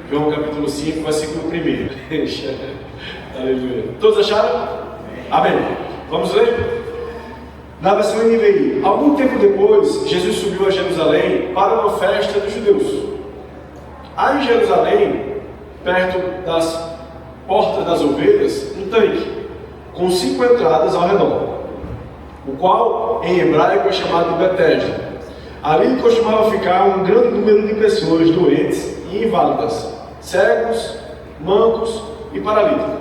João capítulo 5, versículo 1. Aleluia. Todos acharam? Amém. Vamos ler? Na versão NVI. Algum tempo depois, Jesus subiu a Jerusalém para uma festa dos judeus. Há em Jerusalém, perto das portas das ovelhas, um tanque, com 5 entradas ao redor, o qual em hebraico é chamado de Betesda. Ali costumava ficar um grande número de pessoas doentes e inválidas, cegos, mancos e paralíticos.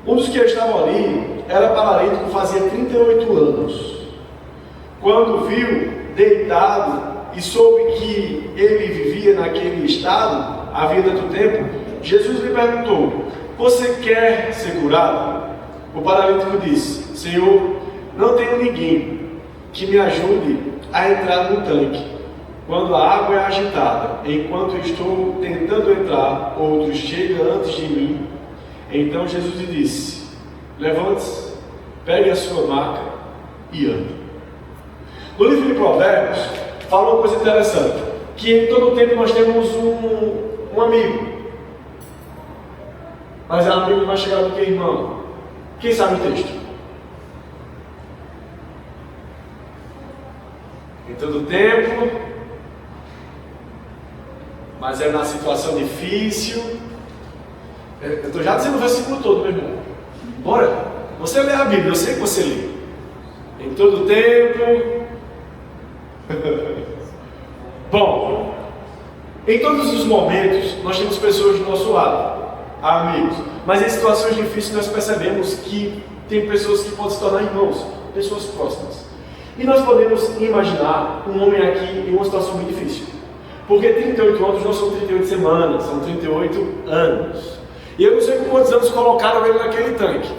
Um dos que estavam ali era paralítico fazia 38 anos. Quando viu deitado e soube que ele vivia naquele estado a vida do tempo, Jesus lhe perguntou: você quer ser curado? O paralítico disse: Senhor, não tenho ninguém que me ajude a entrar no tanque quando a água é agitada. Enquanto estou tentando entrar, outro chega antes de mim. Então Jesus lhe disse: levante-se, pegue a sua maca e ande. No livro de Provérbios fala uma coisa interessante, que em todo tempo nós temos um amigo, mas é amigo mais chegado do que irmão. Quem sabe o texto? Em todo tempo, mas é na situação difícil. Eu estou já dizendo o versículo todo, meu irmão. Bora, você lê a Bíblia, eu sei que você lê. Em todo tempo. Bom, em todos os momentos nós temos pessoas do nosso lado, amigos, mas em situações difíceis nós percebemos que tem pessoas que podem se tornar irmãos, pessoas próximas. E nós podemos imaginar um homem aqui em uma situação muito difícil, porque 38 anos não são 38 semanas, são 38 anos. E eu não sei quantos anos colocaram ele naquele tanque,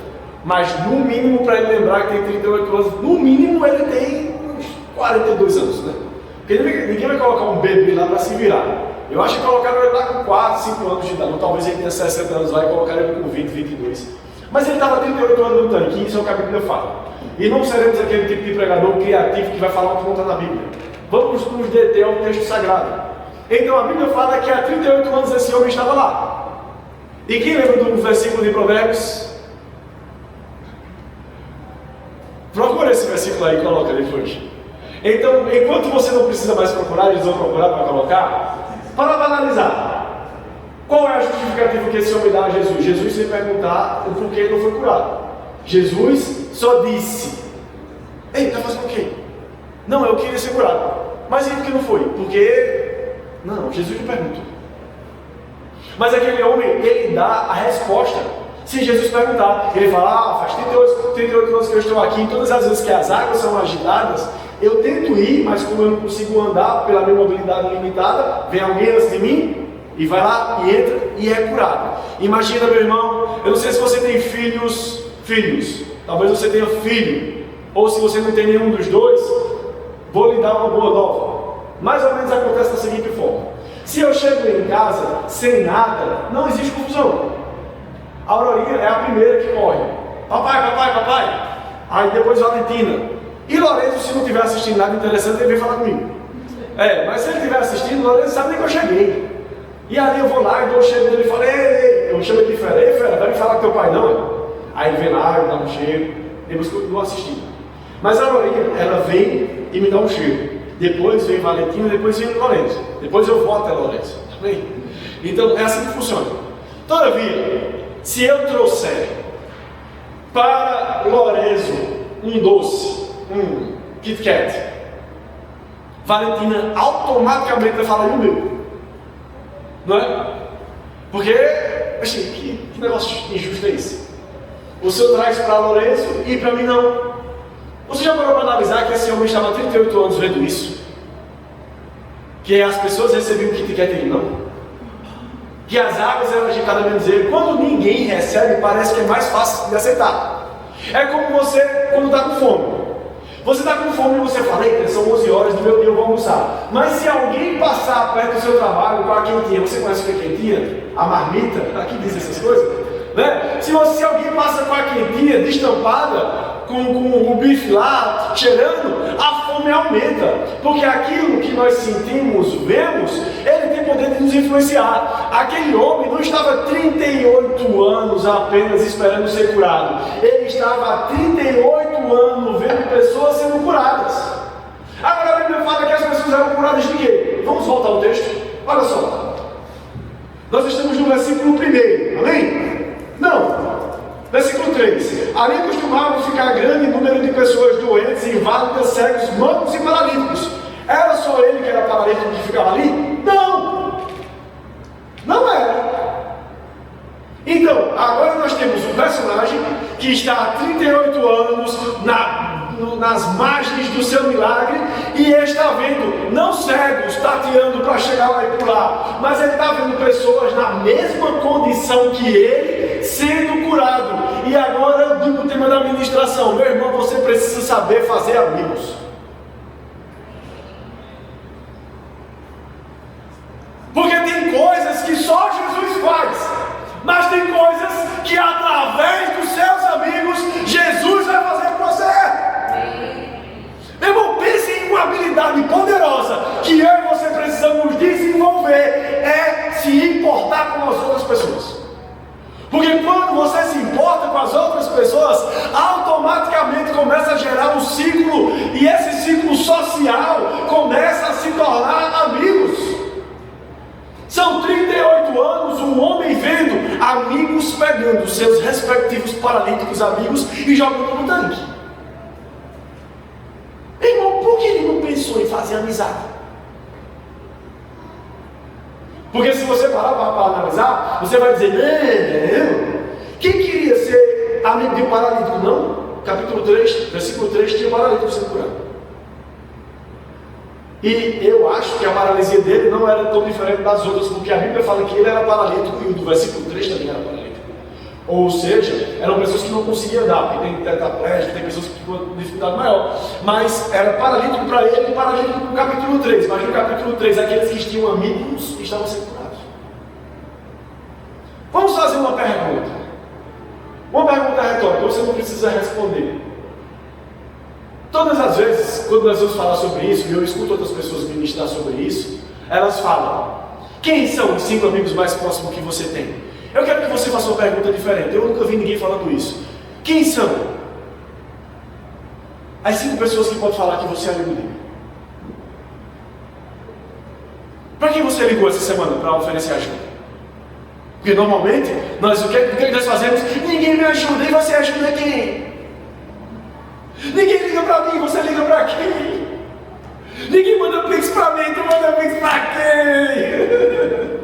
mas no mínimo, para ele lembrar que tem 38 anos, no mínimo ele tem uns 42 anos, né? Porque ninguém vai colocar um bebê lá para se virar. Eu acho que colocaram ele lá com 4, 5 anos de idade, ou talvez ele tenha 60 anos lá e colocaram ele com 20, 22. Mas ele estava 38 anos no tanque, e isso é o que a Bíblia fala. E não seremos aquele tipo de pregador criativo que vai falar o que não está na Bíblia. Vamos nos deter ao texto sagrado. Então a Bíblia fala que há 38 anos esse homem estava lá. E quem lembra do versículo de Provérbios? Procura esse versículo aí e coloca depois. Então, enquanto você não precisa mais procurar, eles vão procurar para colocar, para analisar. Qual é a justificativa que esse homem dá a Jesus? Jesus sem perguntar o porquê ele não foi curado. Jesus só disse: ei, está fazendo o quê? Não, eu queria ser curado. Mas e por que não foi? Porque... não, Jesus lhe perguntou. Mas aquele homem, ele dá a resposta. Se Jesus perguntar, ele fala: faz 38 anos que eu estou aqui, todas as vezes que as águas são agitadas, eu tento ir, mas como eu não consigo andar pela minha mobilidade limitada, vem alguém antes de mim, e vai lá, e entra, e é curado. Imagina, meu irmão, eu não sei se você tem filhos, talvez você tenha filho, ou se você não tem nenhum dos dois, vou lhe dar uma boa nova. Mais ou menos acontece da seguinte forma: se eu chego em casa sem nada, não existe confusão. A Aurorinha é a primeira que corre: papai. Aí depois Valentina. E Lourenço, se não estiver assistindo nada interessante, ele vem falar comigo. Mas se ele estiver assistindo, Lourenço sabe nem que eu cheguei. E ali eu vou lá e dou um cheiro dele e falo: ei, eu chamo ele de fera: ei, fera, vai me falar com teu pai não, é? Aí ele vem lá, eu dá um cheiro, depois continuo assistindo. Mas a Aurorinha, ela vem e me dá um cheiro. Depois vem Valentina, depois vem Lourenço. Depois eu volto até Lourenço. Amém? Então é assim que funciona. Todavia, se eu trouxer para Lourenço um doce, um Kit Kat, Valentina automaticamente vai falar: e o meu? Não é? Porque, achei, que negócio injusto é esse? O senhor traz para Lourenço e para mim não. Você já parou para analisar que esse homem estava há 38 anos vendo isso? Que as pessoas recebiam o Kit Kat e ele não? Que as águas eram agitadas, bem dizer, quando ninguém recebe, parece que é mais fácil de aceitar. É como você, quando está com fome. Você está com fome e você fala: eita, são 11 horas do meu dia, eu vou almoçar. Mas se alguém passar perto do seu trabalho com a quentinha, você conhece o que é quentinha? A marmita, aqui diz essas coisas, né? Se alguém passa com a quentinha destampada, com o bife lá, cheirando, a fome aumenta. Porque aquilo que nós sentimos, vemos, ele tem poder de nos influenciar. Aquele homem não estava 38 anos apenas esperando ser curado. Ele estava há 38 anos vendo pessoas sendo curadas. Agora a Bíblia fala que as pessoas eram curadas de quê? Vamos voltar ao texto? Olha só. Nós estamos no versículo 1, amém? Não. Versículo 3. Ali costumava ficar grande número de pessoas doentes, inválidas, cegos, mancos e paralíticos. Era só ele que era paralítico que ficava ali? Não! Não era. Então, agora nós temos um personagem que está há 38 anos nas margens do seu milagre e está vendo, não cegos, tateando para chegar lá e pular, mas ele está vendo pessoas na mesma condição que ele, sendo curado. E agora eu digo o tema da ministração: meu irmão, você precisa saber fazer amigos. Porque tem coisas que só Jesus faz, mas tem coisas que através dos seus amigos Jesus vai fazer com você. Meu irmão, pense em uma habilidade poderosa que eu e você precisamos desenvolver, é se importar com as outras pessoas. Porque quando você se importa com as outras pessoas, automaticamente começa a gerar um ciclo, e esse ciclo social começa a se tornar amigos. São 38 anos, um homem vendo amigos pegando seus respectivos paralíticos amigos e jogando no tanque. Irmão, por que ele não pensou em fazer amizade? Porque se você parar para analisar, você vai dizer: não, quem queria ser amigo de um paralítico? Não. Capítulo 3, versículo 3, tinha um paralítico sendo curado. E eu acho que a paralisia dele não era tão diferente das outras, porque a Bíblia fala que ele era paralítico e o do versículo 3 também era paralítico. Ou seja, eram pessoas que não conseguiam andar, porque tem tetraplégico, tem pessoas que tinham dificuldade maior. Mas era paralítico para ele e paralítico no capítulo 3. Mas no capítulo 3, aqueles que tinham amigos estavam sendo curados. Vamos fazer uma pergunta. Uma pergunta retórica, você não precisa responder. Todas as vezes, quando nós vamos falar sobre isso, e eu escuto outras pessoas ministrar sobre isso, elas falam: quem são os 5 amigos mais próximos que você tem? Eu quero que você faça uma pergunta diferente. Eu nunca vi ninguém falando isso. Quem são as 5 pessoas que podem falar que você é amigo dele? Para quem você ligou essa semana para oferecer ajuda? Porque normalmente, o que nós fazemos? Ninguém me ajuda, e você ajuda quem? Ninguém liga para mim, você liga para quem? Ninguém manda pix para mim, tu manda pix para quem?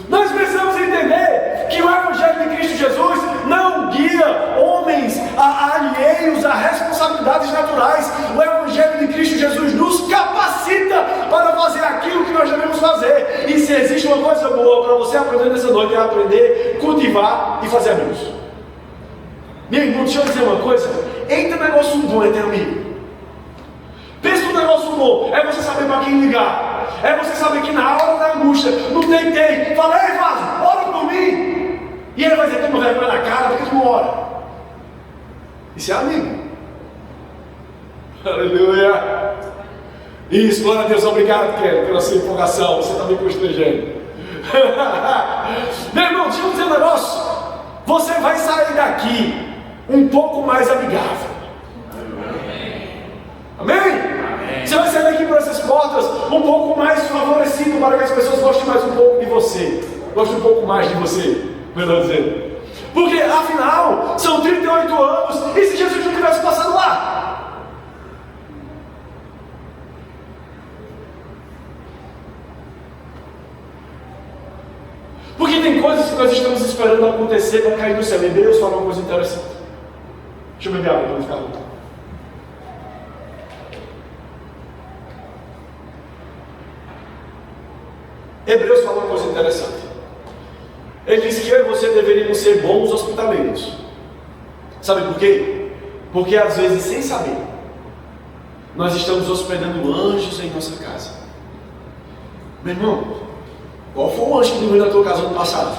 Nós precisamos entender que o Evangelho de Cristo Jesus não guia homens alheios a responsabilidades naturais. O Evangelho de Cristo Jesus nos capacita para fazer aquilo que nós devemos fazer. E se existe uma coisa boa para você aprender nessa noite, é aprender, cultivar e fazer amigos. Meu irmão, deixa eu dizer uma coisa. Eita, negócio bom é ter amigo. Pensa no negócio bom, é você saber para quem ligar. É você saber que na hora da angústia, não tentei, fala: ei, Vaso, ora por mim. E ele vai dizer: toma vergonha na cara, porque tu não ora. Isso é amigo. Aleluia. Isso, glória a Deus, obrigado, Kelly, pela sua empolgação, você está me constrangendo. Meu irmão, deixa eu dizer um negócio. Você vai sair daqui um pouco mais amigável. Amém? Você vai sair daqui por essas portas um pouco mais favorecido para que as pessoas gostem mais um pouco de você. Gostem um pouco mais de você, melhor dizendo. Porque, afinal, são 38 anos, e se Jesus não tivesse passado lá? Porque tem coisas que nós estamos esperando acontecer para cair do céu. Hebreus fala uma coisa interessante. Deixa eu beber água para não ficar louco. Hebreus fala uma coisa interessante. Ele diz que eu e você deveríamos ser bons hospitaleiros. Sabe por quê? Porque às vezes, sem saber, nós estamos hospedando anjos em nossa casa. Meu irmão, qual foi o anjo que dormiu na tua casa ano passado?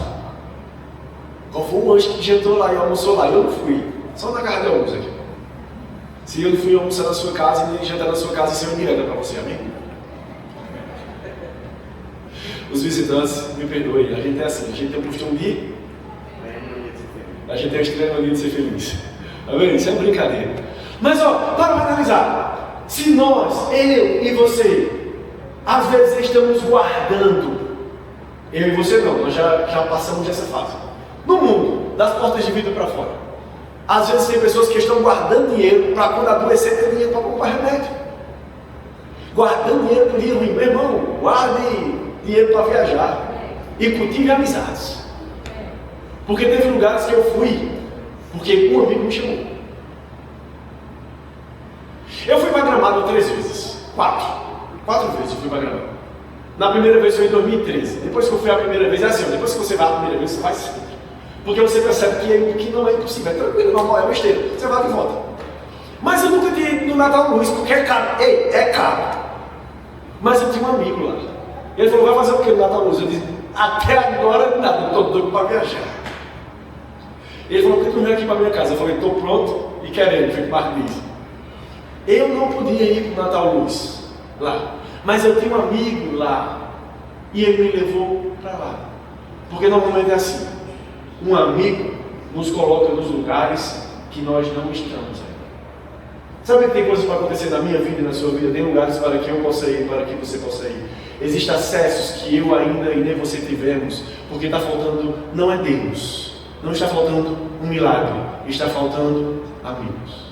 Qual foi o anjo que jantou lá e almoçou lá? Eu não fui. Só na casa de alguns aqui. Se eu não fui almoçar na sua casa e nem jantar na sua casa, isso é uma direta para você, amém? Os visitantes, me perdoem, a gente é assim, a gente tem o costume de... A gente tem a estranha mania de ser feliz. Tá vendo? Isso é brincadeira. Mas ó, para analisar. Se nós, eu e você, às vezes estamos guardando, eu e você não, nós já passamos dessa fase. No mundo, das portas de vidro para fora. Às vezes tem pessoas que estão guardando dinheiro para quando adoecer ter dinheiro para comprar remédio. Guardando dinheiro para o dia ruim. Meu irmão, guarde dinheiro para viajar. E cultive amizades. Porque teve lugares que eu fui, porque um amigo me chamou. Eu fui para Gramado 3 vezes. 4 vezes eu fui para Gramado. Na primeira vez foi em 2013. Depois que eu fui a primeira vez, é assim, depois que você vai a primeira vez, você vai sempre. Porque você percebe que não é impossível, é tranquilo, normal, é besteira. Você vai de volta. Mas eu nunca tinha ido no Natal Luz, porque é caro. Ei, é caro. Mas eu tinha um amigo lá. Ele falou, vai fazer o que no Natal Luz? Eu disse, até agora nada, eu estou doido para viajar. Ele falou, por que tu não vem aqui para minha casa? Eu falei, estou pronto e querendo, foi o que o Marco disse. Eu não podia ir para o Natal Luz lá, mas eu tinha um amigo lá e ele me levou para lá. Porque normalmente é assim, um amigo nos coloca nos lugares que nós não estamos ainda. Sabe que tem coisas para acontecer na minha vida e na sua vida? Tem lugares para que eu possa ir, para que você possa ir. Existem acessos que eu ainda e nem você tivemos, porque está faltando, não é Deus. Não está faltando um milagre, está faltando amigos.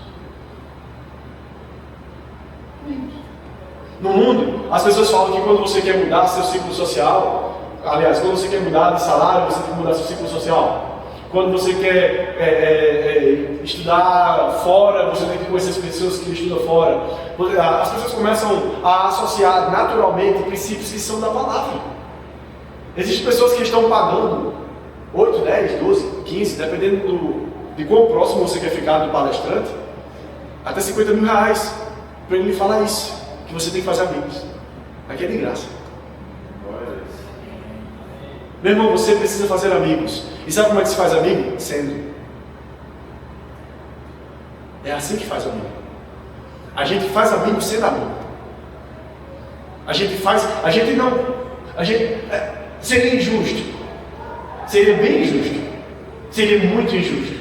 No mundo, as pessoas falam que quando você quer mudar seu ciclo social, aliás, quando você quer mudar de salário, você tem que mudar seu ciclo social. Quando você quer estudar fora, você tem que conhecer as pessoas que estudam fora. As pessoas começam a associar naturalmente princípios que são da palavra. Existem pessoas que estão pagando 8, 10, 12, 15, dependendo de quão próximo você quer ficar do palestrante, até 50 mil reais para ele me falar isso, que você tem que fazer amigos. Aqui é de graça. Meu irmão, você precisa fazer amigos. E sabe como é que se faz amigo? Sendo. É assim que faz amigo. A gente faz amigo sendo amigo. Seria injusto. Seria bem injusto. Seria muito injusto.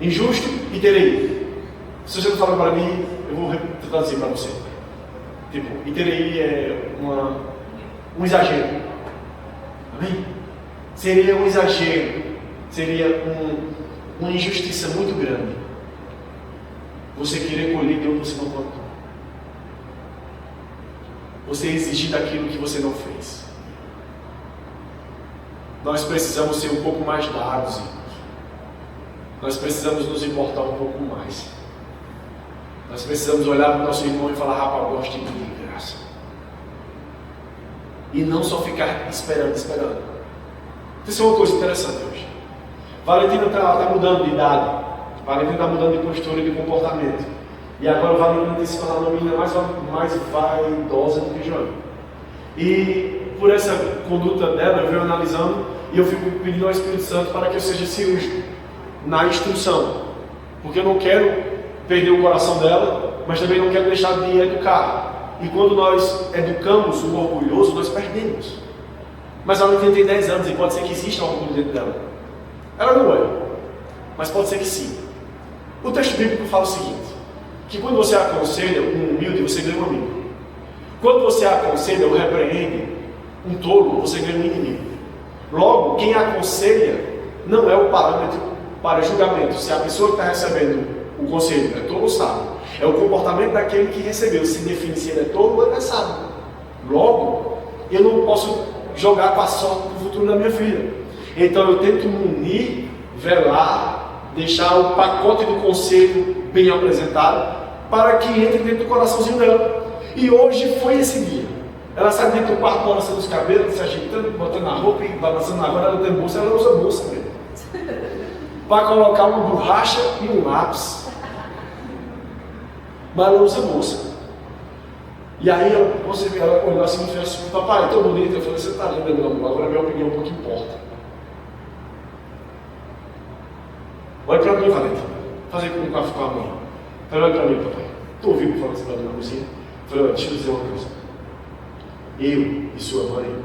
Injusto e terei. Se você não fala para mim, eu vou traduzir para você. Tipo, iterei é um exagero. Amém? Seria um exagero. Seria uma injustiça muito grande. Você querer colher de onde você não plantou. Você exigir daquilo que você não fez. Nós precisamos ser um pouco mais dados, irmãos. Nós precisamos nos importar um pouco mais. Nós precisamos olhar para o nosso irmão e falar, rapaz, eu gosto de mim de graça. E não só ficar esperando. Isso é uma coisa interessante hoje. Valentina está mudando de idade. Valentina está mudando de postura e de comportamento. E agora Valentina tem se tornado uma menina mais vaidosa do que Joana. E por essa conduta dela, eu venho analisando e eu fico pedindo ao Espírito Santo para que eu seja cirúrgico na instrução. Porque eu não quero perder o coração dela, mas também não quero deixar de educar. E quando nós educamos o orgulhoso, nós perdemos. Mas ela tem 10 anos e pode ser que exista um orgulho dentro dela. Ela não é, mas pode ser que sim. O texto bíblico fala o seguinte, que quando você aconselha um humilde, você ganha um amigo. Quando você aconselha ou repreende um tolo, você ganha um inimigo. Logo, quem aconselha não é o parâmetro para julgamento. Se a pessoa que está recebendo o conselho é tolo ou sábio, é o comportamento daquele que recebeu. Se define se ele é tolo ou ele é sábio. Logo, eu não posso jogar com a sorte do futuro da minha filha. Então eu tento munir, velar, deixar o pacote do conselho bem apresentado para que entre dentro do coraçãozinho dela. E hoje foi esse dia. Ela sai dentro do quarto, balançando os cabelos, se ajeitando, botando a roupa e balançando agora. Ela tem bolsa, ela usa bolsa mesmo. Para colocar uma borracha e um lápis. Mas ela usa bolsa. E aí ela olhou assim e fez assim, papai, tão bonito. Eu falei, você está linda, meu amor, agora a minha opinião um pouco importa. Olha para mim, Valentina. Fazer com a mãe. Falei, olha para mim, papai. Tu ouviu me falar assim na cozinha? Falei, olha, deixa eu dizer uma coisa. Eu e sua mãe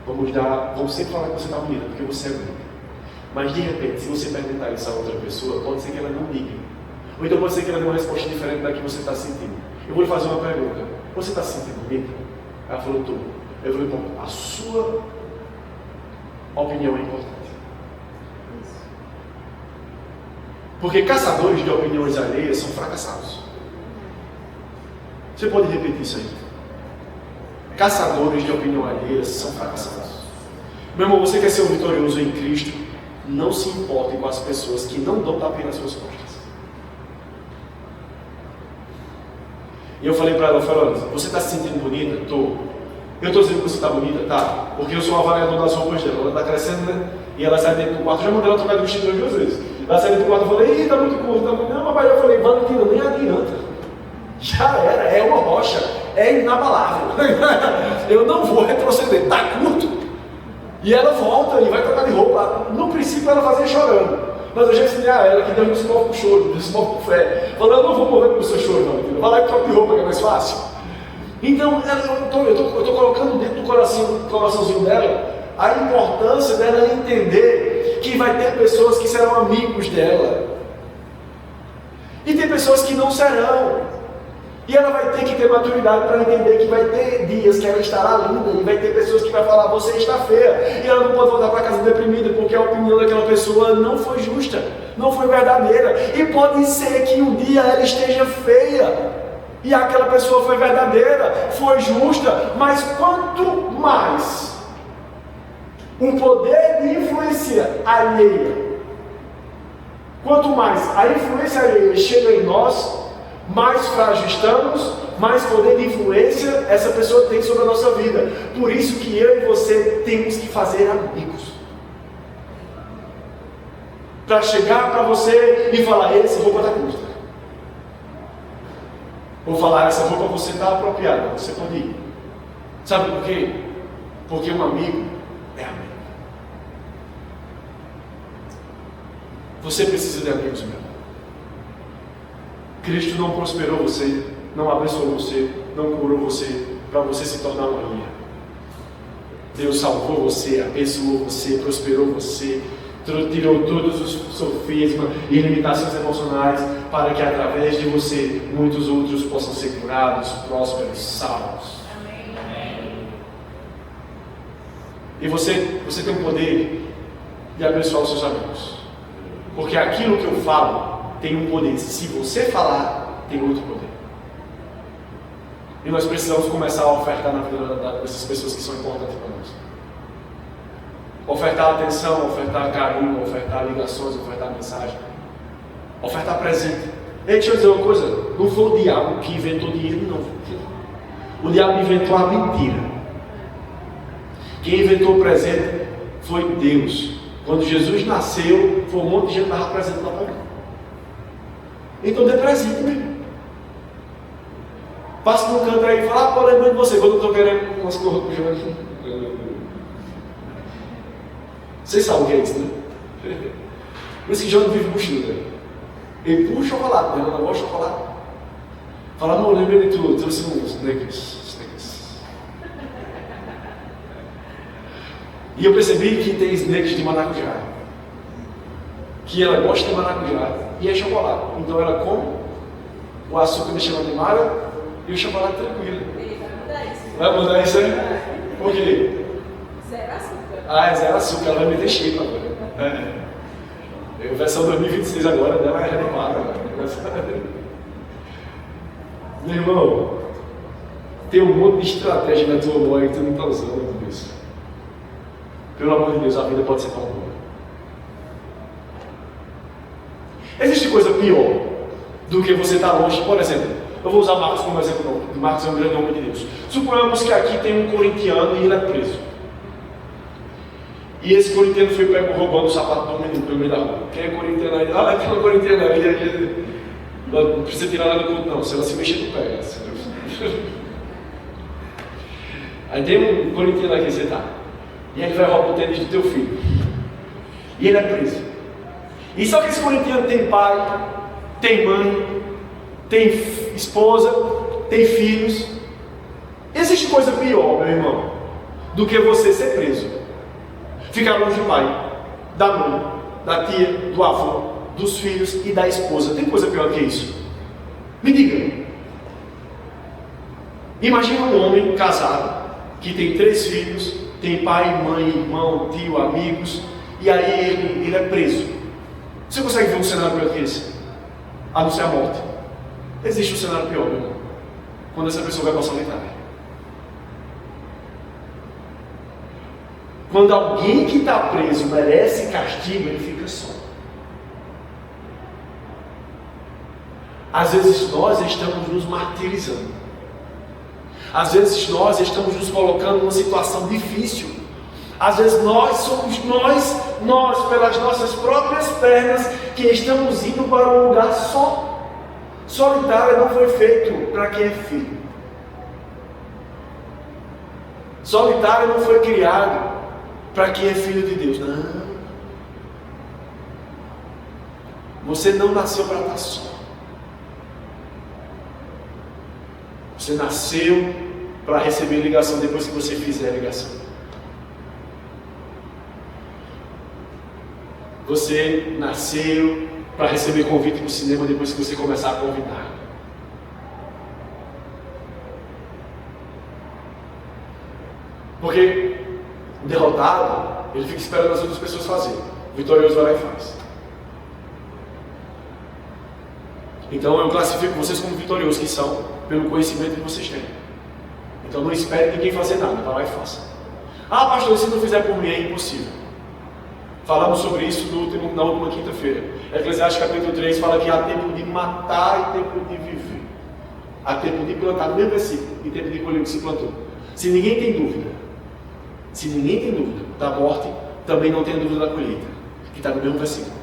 Vamos sempre falar que você está bonita, porque você é bonita. Mas de repente, se você perguntar isso a outra pessoa, pode ser que ela não diga. Ou então pode ser que ela dê uma resposta diferente da que você está sentindo. Eu vou lhe fazer uma pergunta. Você está se sentindo bonita? Ela falou, estou. Eu falei, bom, a sua opinião é importante. Porque caçadores de opiniões alheias são fracassados. Você pode repetir isso aí? Caçadores de opinião alheia são fracassados. Meu irmão, você quer ser um vitorioso em Cristo? Não se importe com as pessoas que não dão tapinha nas suas costas. E eu falei para ela, você está se sentindo bonita? Estou. Eu estou dizendo que você está bonita? Tá. Porque eu sou um avaliador das roupas dela. Ela está crescendo, né? E ela sai dentro do quarto. Já mandei ela trocar de vestido 2 vezes. Ela sai dentro do quarto e falei, ih, está muito curto, tá muito... Não, papai, eu falei, Valentina, nem adianta. Já era, é uma rocha, é inabalável. Eu não vou retroceder, está curto. E ela volta e vai trocar de roupa. No princípio ela fazia chorando. Mas eu já ensinei a ela que Deus não se move com choro, Deus se move com fé. Falando, eu não vou morrer com o seu choro, Valentina. Vai lá e troca de roupa que é mais fácil. Então, eu estou colocando dentro do coraçãozinho dela a importância dela entender que vai ter pessoas que serão amigos dela. E tem pessoas que não serão. E ela vai ter que ter maturidade para entender que vai ter dias que ela estará linda e vai ter pessoas que vai falar, você está feia. E ela não pode voltar para casa deprimida porque a opinião daquela pessoa não foi justa, não foi verdadeira. E pode ser que um dia ela esteja feia e aquela pessoa foi verdadeira, foi justa, mas quanto mais um poder de influência alheia, quanto mais a influência alheia chega em nós, mais frágil estamos, mais poder de influência essa pessoa tem sobre a nossa vida. Por isso que eu e você temos que fazer amigos. Para chegar para você e falar, essa roupa está curta. Ou falar, essa roupa você está apropriada, você pode ir. Sabe por quê? Porque um amigo é amigo. Você precisa de amigos, meu. Cristo não prosperou você, não abençoou você, não curou você, para você se tornar uma ilha. Deus salvou você, abençoou você, prosperou você, tirou todos os sofismas e limitações emocionais, para que através de você, muitos outros possam ser curados, prósperos, salvos. Amém. E você tem o poder de abençoar os seus amigos. Porque aquilo que eu falo tem um poder. Se você falar, tem outro poder. E nós precisamos começar a ofertar na vida dessas pessoas que são importantes para nós. Ofertar atenção, ofertar carinho, ofertar ligações, ofertar mensagem. Ofertar presente. E deixa eu dizer uma coisa, não foi o diabo que inventou dinheiro, não. O diabo inventou a mentira. Quem inventou o presente foi Deus. Quando Jesus nasceu, foi um monte de gente que estava presente lá para mim. Então dê presente mesmo. Passa no canto aí e fala, pô, lembrando de você, quando eu estou querendo umas coisas com o João. Vocês sabem o que é isso, né? Por isso que João vive puxando, né? Ele puxa o chocolate, né? Ela gosta de chocolate. Fala, não, lembrei de tudo, trouxe uns Snickers. E eu percebi que tem Snickers de maracujá. Que ela gosta de maracujá e é chocolate. Então ela come, o açúcar deixa ela animada e o chocolate tranquilo. Vai mudar isso aí? Por quê? Zero açúcar. Ah, é zero açúcar, ela vai meter shape agora. A versão 2026 agora dela é animada. Meu irmão, tem um monte de estratégia na tua mão aí que tu não está usando tudo isso. Pelo amor de Deus, a vida pode ser tão boa. Existe coisa pior do que você estar longe. Por exemplo, eu vou usar Marcos como exemplo. Marcos é um grande homem de Deus. Suponhamos que aqui tem um corintiano e ele é preso. E esse corintiano foi pego roubando o sapato do menino pelo meio da rua. Quem é corintiano aí? Ah, tem uma corintiana aí. Não precisa tirar ela do culto, não. Se ela se mexer, tu pega. Aí tem um corintiano aqui, você tá. E ele vai roubar o tênis do teu filho. E ele é preso. E só que esse corintiano tem pai, tem mãe, tem esposa, tem filhos. Existe coisa pior, meu irmão, do que você ser preso. Ficar longe do pai, da mãe, da tia, do avô, dos filhos e da esposa. Tem coisa pior que isso? Me diga. Imagina um homem casado, que tem 3 filhos, tem pai, mãe, irmão, tio, amigos, e aí ele é preso. Você consegue ver um cenário pior que esse? A não ser a morte. Existe um cenário pior, meu irmão. Quando essa pessoa vai para a solitária. Quando alguém que está preso merece castigo, ele fica só. Às vezes nós estamos nos martirizando. Às vezes nós estamos nos colocando numa situação difícil. Às vezes nós somos nós pelas nossas próprias pernas, que estamos indo para um lugar só. Solitário não foi feito para quem é filho. Solitário não foi criado para quem é filho de Deus. Não. Você não nasceu para estar só. Você nasceu para receber ligação depois que você fizer a ligação. Você nasceu para receber convite para o cinema depois que você começar a convidar. Porque o derrotado, ele fica esperando as outras pessoas fazerem. O vitorioso vai lá e faz. Então eu classifico vocês como vitoriosos, que são pelo conhecimento que vocês têm. Então não espere ninguém fazer nada, vai lá e faça. Ah, pastor, se não fizer por mim é impossível. Falamos sobre isso na última quinta-feira. Eclesiastes capítulo 3 fala que há tempo de matar e tempo de viver. Há tempo de plantar, no mesmo versículo, e tempo de colher o que se plantou. Se ninguém tem dúvida da morte, também não tem dúvida da colheita, que está no mesmo versículo.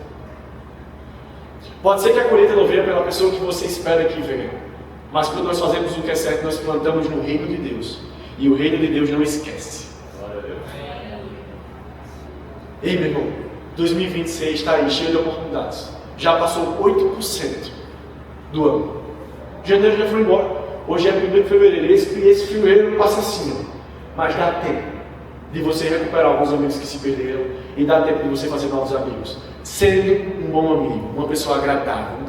Pode ser que a colheita não venha pela pessoa que você espera que venha, mas quando nós fazemos o que é certo, nós plantamos no reino de Deus, e o reino de Deus não esquece. Ei, meu irmão, 2026 está aí, cheio de oportunidades. Já passou 8% do ano. Janeiro já foi embora. Hoje é 1º de fevereiro. Esse fevereiro passa assim, mas dá tempo de você recuperar alguns amigos que se perderam, e dá tempo de você fazer novos amigos, sendo um bom amigo, uma pessoa agradável,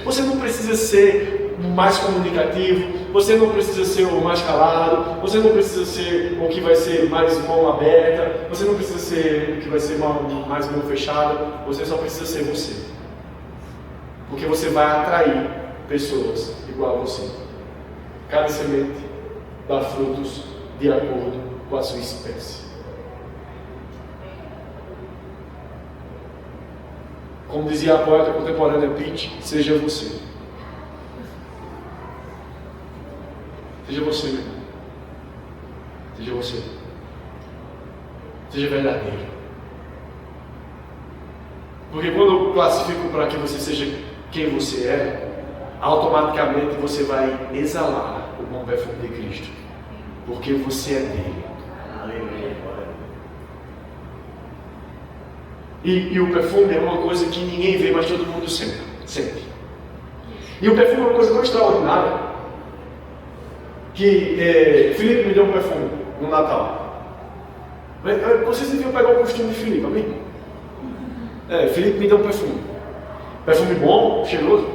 você não precisa ser o mais comunicativo, você não precisa ser o mais calado, você não precisa ser o que vai ser mais mão aberta, você não precisa ser o que vai ser mais mão fechada, você só precisa ser você, porque você vai atrair pessoas igual a você. Cada semente dá frutos de acordo com a sua espécie. Como dizia a poeta contemporânea Pitt, seja você. Seja você, meu irmão. Seja você. Seja verdadeiro. Porque quando eu classifico para que você seja quem você é, automaticamente você vai exalar o bom perfume de Cristo. Porque você é dele. E o perfume é uma coisa que ninguém vê, mas todo mundo sente. E o perfume é uma coisa tão extraordinária que Felipe me deu um perfume no Natal. Vocês deviam pegar o costume de Felipe, amém? Felipe me deu um perfume. Perfume bom, cheiroso.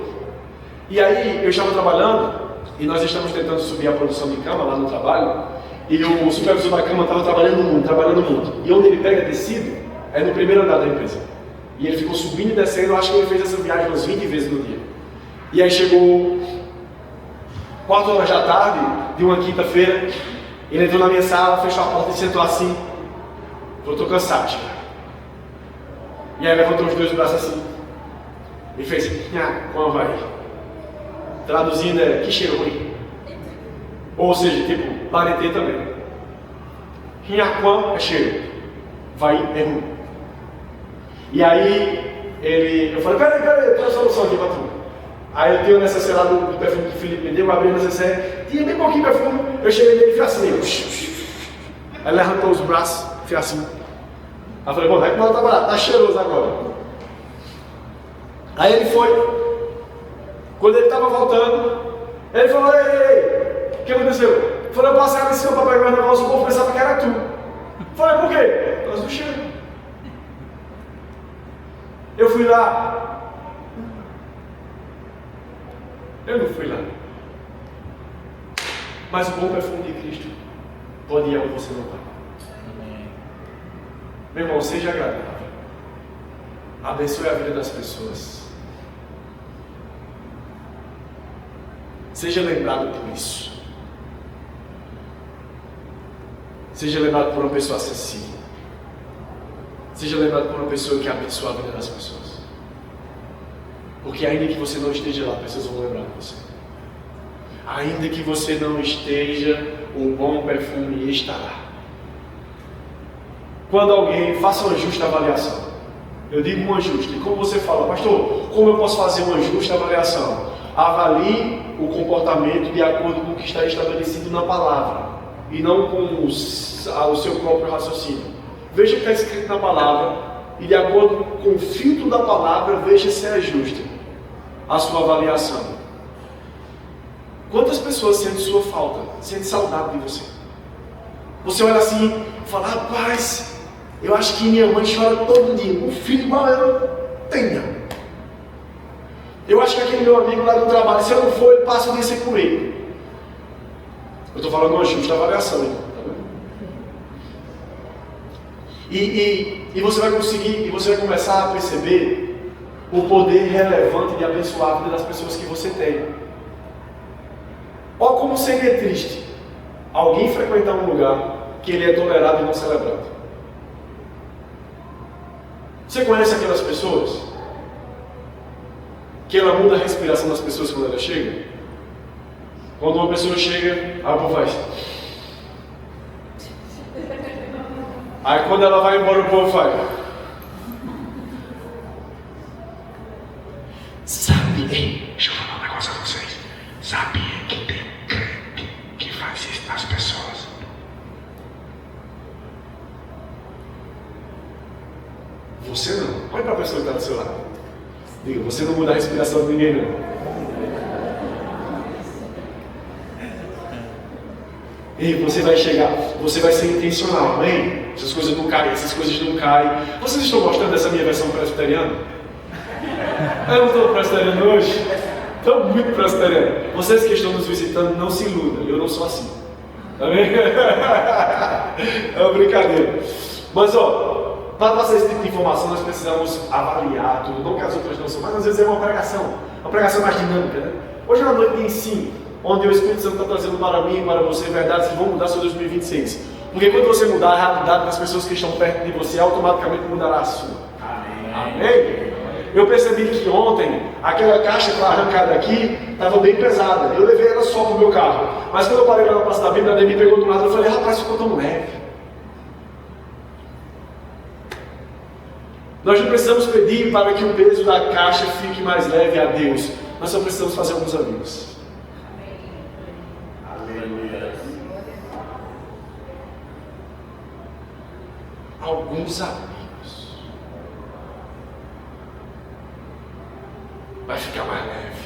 E aí eu estava trabalhando e nós estamos tentando subir a produção de cama lá no trabalho. E o supervisor da cama estava trabalhando muito. E onde ele pega tecido é no primeiro andar da empresa. E ele ficou subindo e descendo, eu acho que ele fez essa viagem umas 20 vezes no dia. E aí chegou 4 horas da tarde de uma quinta-feira, ele entrou na minha sala, fechou a porta e sentou assim. Eu estou cansado, cara. E aí levantou os 2 braços assim e fez, como vai? Traduzindo que cheiro ruim. Ou seja, tipo, laretê também. Quão é cheiro. Vai é ruim. E aí eu falei, peraí, eu tenho uma solução aqui pra tu. Aí eu tenho o necessário do perfume que o Felipe me deu, eu abri o necessário, tinha bem pouquinho perfume, eu cheguei nele e fiz assim. Aí levantou os braços, fiz assim. Aí eu falei, bom, vai que não tá barato, tá cheiroso agora. Aí ele foi. Quando ele estava voltando, ele falou, ei, o que aconteceu? Eu falei, eu passei ali em cima para pegar o negócio, o povo pensava que era tu. Falei, por quê? Por causa do cheiro. Eu fui lá. Eu não fui lá. Mas o bom perfume de Cristo pode ir onde você não vai. Meu irmão, seja agradável. Abençoe a vida das pessoas. Seja lembrado por isso. Seja lembrado por uma pessoa acessível. Seja lembrado por uma pessoa que abençoa a vida das pessoas. Porque ainda que você não esteja lá, pessoas vão lembrar de você. Ainda que você não esteja, o bom perfume estará. Quando alguém faça uma justa avaliação, eu digo uma justa, e como você fala, pastor, como eu posso fazer uma justa avaliação? Avalie o comportamento de acordo com o que está estabelecido na palavra, e não com o seu próprio raciocínio. Veja o que está escrito na palavra, e de acordo com o filtro da palavra, veja se é justa a sua avaliação. Quantas pessoas sentem sua falta, sentem saudade de você? Você olha assim e fala, rapaz, eu acho que minha mãe chora todo dia, um filho igual eu tenho. Eu acho que aquele meu amigo lá do trabalho, se eu não for, ele passa o dia sem comer. Eu estou falando uma justa avaliação, hein? E você vai conseguir, e você vai começar a perceber o poder relevante de abençoar a vida das pessoas que você tem. Olha como seria triste alguém frequentar um lugar que ele é tolerado e não celebrado. Você conhece aquelas pessoas que ela muda a respiração das pessoas quando ela chega? Quando uma pessoa chega, a povo faz. Aí quando ela vai embora, o povo faz. Sabe, deixa eu falar um negócio a vocês. Sabia que tem crente que faz isso nas pessoas? Você não. Olha para a pessoa que está do seu lado. Diga, você não muda a respiração de ninguém, não. E você vai chegar, você vai ser intencional, amém? Essas coisas não caem, Vocês estão gostando dessa minha versão presbiteriana? Eu não estou presbiteriano hoje? Estou muito presbiteriano. Vocês que estão nos visitando, não se iludam, eu não sou assim. Amém? É uma brincadeira. Mas para passar esse tipo de informação, nós precisamos avaliar tudo, não que as outras não são, mas às vezes é uma pregação mais dinâmica, né? Hoje é uma noite de ensino, onde o Espírito Santo está trazendo para mim e para você verdades que vão mudar seu 2026. Porque quando você mudar a realidade das pessoas que estão perto de você, automaticamente mudará a sua. Amém? Eu percebi que ontem, aquela caixa para arrancar daqui, estava bem pesada. Eu levei ela só para o meu carro. Mas quando eu parei lá na Praça da Bíblia, a Demi pegou do lado e eu falei, rapaz, ficou tão leve. Nós não precisamos pedir para que o peso da caixa fique mais leve a Deus. Nós só precisamos fazer alguns amigos. Aleluia. Alguns amigos. Vai ficar mais leve.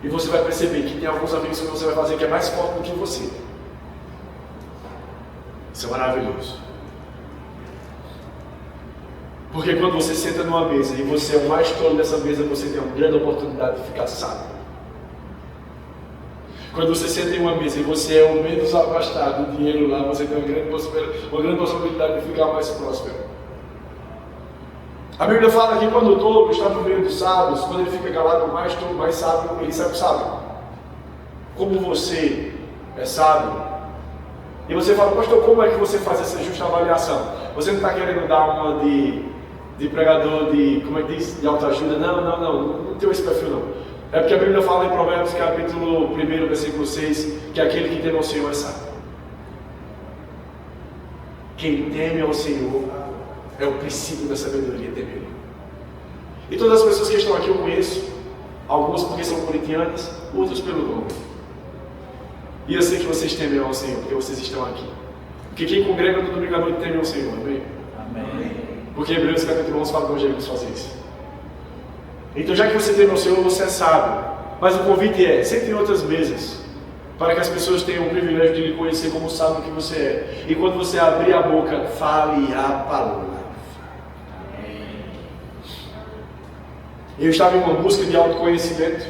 E você vai perceber que tem alguns amigos que você vai fazer que é mais forte do que você. Isso é maravilhoso. Porque quando você senta numa mesa e você é o mais tolo dessa mesa, você tem uma grande oportunidade de ficar sábio. Quando você senta em uma mesa e você é o menos abastado do dinheiro lá, você tem uma grande possibilidade de ficar mais próspero. A Bíblia fala que quando o tolo está no meio dos sábios, quando ele fica calado, o mais tolo, mais sábio, ele sai pro sábio. Como você é sábio, e você fala, pastor, como é que você faz essa justa avaliação? Você não está querendo dar uma de pregador de, como é que diz, de autoajuda? Não tem esse perfil não. É porque a Bíblia fala em Provérbios capítulo 1, versículo 6, que aquele que teme ao Senhor é sábio. Quem teme ao Senhor é o princípio da sabedoria temer. E todas as pessoas que estão aqui eu conheço, algumas porque são corintianas, outras pelo nome. E eu sei que vocês temem ao Senhor, porque vocês estão aqui. Porque quem congrega no domingo à noite teme ao Senhor, amém? Amém. Porque Hebreus capítulo 11 fala que nós devemos fazer isso. Então já que você teme ao Senhor, você é sábio. Mas o convite é, sempre em outras mesas. para que as pessoas tenham o privilégio de lhe conhecer como sabem que você é. E quando você abrir a boca, fale a palavra. Eu estava em uma busca de autoconhecimento.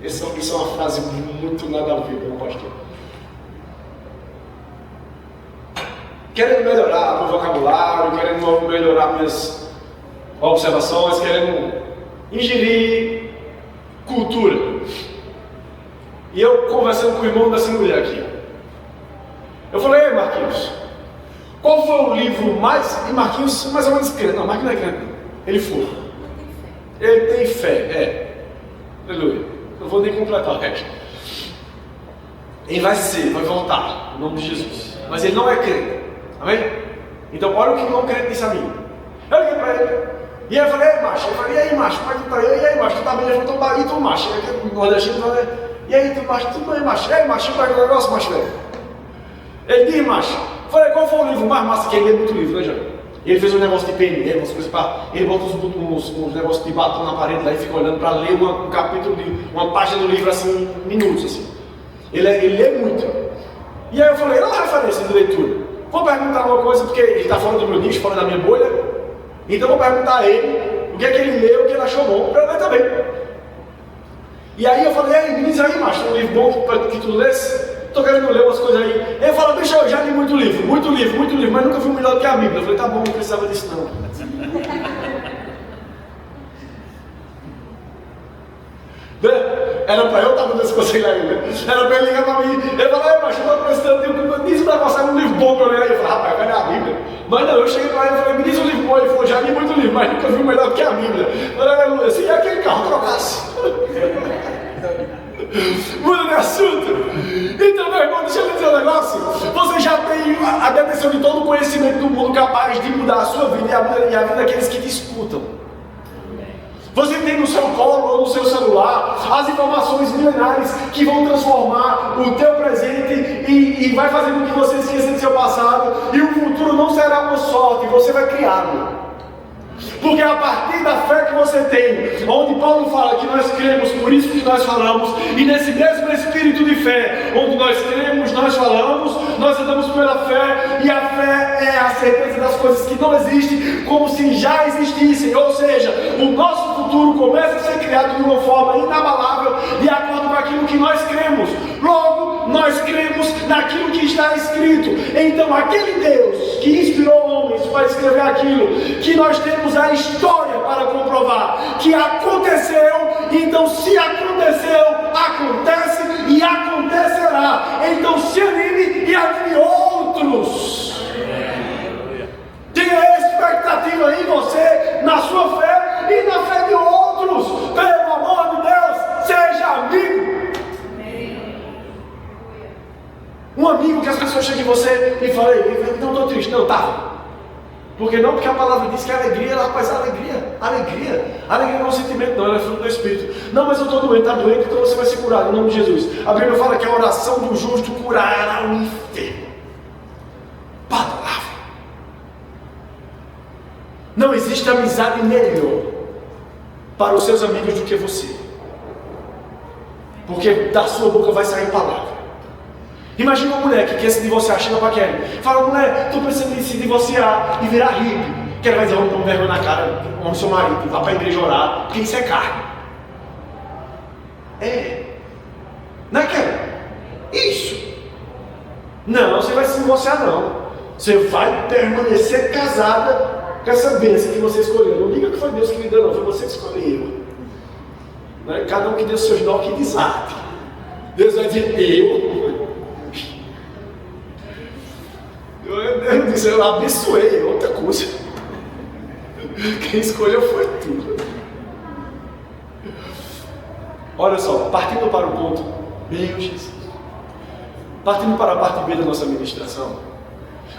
Isso é uma frase muito nada a ver, meu pastor. Querendo melhorar meu vocabulário, querendo melhorar minhas observações, querendo ingerir cultura. E eu conversando com o irmão dessa mulher aqui. Eu falei, ei Marquinhos, qual foi o livro mais... E Marquinhos mais ou menos crente. Não, Marquinhos não é crente. Ele foi. Ele tem fé, Aleluia. Não vou nem completar o resto. Ele vai voltar, em nome de Jesus. Mas ele não é crente. Amém? Então olha o que o irmão crente disse a mim. Eu liguei para ele. E eu falei, ei macho. Eu falei, e aí macho, como é que tu tá? E aí macho, tu tá bem? Ele falou, e tu macho? O nordestino falou, e aí tu macho, tudo bem macho? E aí macho, como é que é o negócio macho, velho? Ele disse, macho. Eu falei, qual foi o livro mais massa que ele lê? Muito livro, né, João? Ele fez um negócio de PNL, umas coisas para... Ele bota uns negócios de batom na parede lá e fica olhando para ler um capítulo, uma página do livro assim, em minutos assim. Ele lê muito. E aí eu falei, não é referência de leitura. Vou perguntar uma coisa, porque ele está fora do meu nicho, fora da minha bolha. Então vou perguntar a ele o que é que ele leu, o que ele achou bom, para eu ler também. E aí eu falei, ei, me diz aí, macho, um livro bom que tu lesse? Estou querendo ler umas coisas aí. Ele falou, bicho, eu já li muito livro, mas nunca fui melhor do que a Bíblia. Eu falei, tá bom, não precisava disso não. Era para eu estar dando esse conselho aí, né? Era para ele ligar para mim. Ele falou, mas eu estou precisando diz para passar um livro bom para eu ler. Eu falei, rapaz, vai ler a Bíblia. Mas não, eu cheguei para ele e falei, me diz um livro bom. Ele falou, já li muito livro, mas nunca vi melhor do que a Bíblia. Eu falei, aleluia, se aquele carro trocasse. Muda de assunto. Então, meu irmão, deixa eu dizer um negócio. Você já tem a detenção de todo o conhecimento do mundo capaz de mudar a sua vida e a vida daqueles que te escutam. Você tem no seu colo ou no seu celular as informações milenares que vão transformar o teu presente e vai fazer com que você esqueça do seu passado, e o futuro não será uma sorte, você vai criá-lo. Porque a partir da fé que você tem, onde Paulo fala que nós cremos, por isso que nós falamos, e nesse mesmo espírito de fé, onde nós cremos, nós falamos, nós andamos pela fé, e a fé é a certeza das coisas que não existem, como se já existissem. Ou seja, o nosso futuro começa a ser criado de uma forma inabalável, de acordo com aquilo que nós cremos. Logo, nós cremos naquilo que está escrito. Então, aquele Deus que inspirou homens para escrever aquilo, que nós temos a história para comprovar que aconteceu, então se aconteceu, acontece e acontecerá. Então se anime e anime outros. Tenha expectativa em você, na sua fé e na fé de outros. Pelo amor de Deus, seja amigo. Um amigo que as pessoas chegam em você e falam, não estou triste, não, tá. Porque não, porque a palavra diz que a alegria, rapaz, alegria não é um sentimento, não, ela é fruto do Espírito. Não, mas eu estou doente, está doente, então você vai ser curado, em nome de Jesus. A Bíblia fala que a oração do justo curará o enfermo. Palavra. Não existe amizade melhor para os seus amigos do que você. Porque da sua boca vai sair palavra. Imagina uma mulher que quer se divorciar, chega para Kelly, fala, mulher, estou precisando de se divorciar e virar hippie. Kelly vai dizer, vamos com vergonha na cara, como seu marido, vá para a igreja orar, porque isso é carne. Não é, Kelly? Isso. Não, você vai se divorciar não. Você vai permanecer casada com essa bênção que você escolheu. Não diga que foi Deus que lhe deu, não, foi você que escolheu. Não é cada um que deu seus dons que desate. Deus vai dizer, eu disse, eu abençoei, é outra coisa. Quem escolheu foi tu. Olha só, partindo para o ponto, meu Jesus. Partindo para a parte B da nossa ministração,